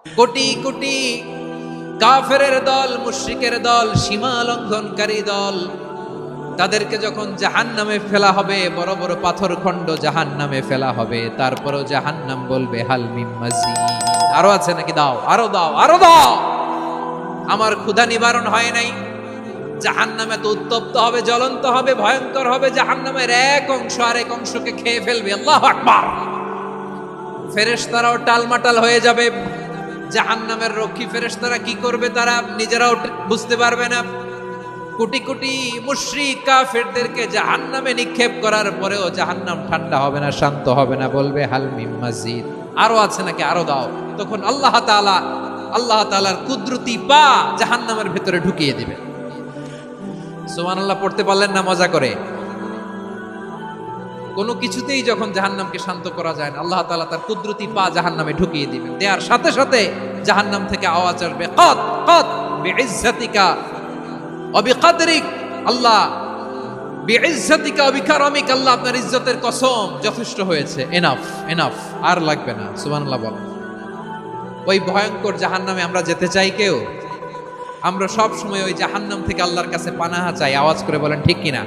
কোটি কোটি কাফেরের দল, মুশরিকের দল, সীমা লঙ্ঘনকারী দল, তাদেরকে যখন জাহান্নামে ফেলা হবে, বড় বড় পাথরখণ্ড জাহান্নামে ফেলা হবে, তারপরও জাহান্নাম বলবে হাল মিন মাজিদ, আরো আছে নাকি, দাও, আরো দাও, আরো দাও। আমার ক্ষুধা নিবারণ হয় নাই। জাহান্নামে তো উত্তপ্ত হবে, জ্বলন্ত হবে, ভয়ঙ্কর হবে। জাহান্নামের এক অংশ আরেক অংশকে খেয়ে ফেলবে। আল্লাহু আকবার। ফেরেশতারাও টালমাটাল হয়ে যাবে। জাহান্নামের রক্ষী ফেরেশতারা কি করবে তারা নিজেরাও বুঝতে পারবে না। কোটি কোটি মুশরিক কাফেরদেরকে জাহান্নামে নিক্ষেপ করার পরেও জাহান্নাম ঠান্ডা হবে না, শান্ত হবে না, বলবে হাল মিন মাজিদ, আরো আছে নাকি, আরো দাও। তখন আল্লাহ তাআলার কুদরতি পা জাহান্নামের ভেতরে ঢুকিয়ে দিবে। সুবহানাল্লাহ পড়তে পারলেন না মজা করে? কোনো কিছুতেই যখন জাহান্নামকে শান্ত করা যায় না, আল্লাহ তাআলা তার কুদরতি পা জাহান্নামে ঢুকিয়ে দিবেন। দেয়ার সাথে সাথে জাহান্নাম থেকে আওয়াজ আসবে, কত কত বিইজ্জাতিকা ওয়া বিকদরিক, আল্লাহ বিইজ্জাতিকা ওয়া বিকারামিক, আল্লাহ আপনার ইজ্জতের কসম, যথেষ্ট হয়েছে, এনাফ এনাফ, আর লাগবে না। সুবহানাল্লাহ বলেন। ওই ভয়ঙ্কর জাহান্নামে আমরা যেতে চাই কেউ? আমরা সব সময় ওই জাহান্নাম থেকে আল্লাহর কাছে পানাহা চাই। আওয়াজ করে বলেন ঠিক কিনা?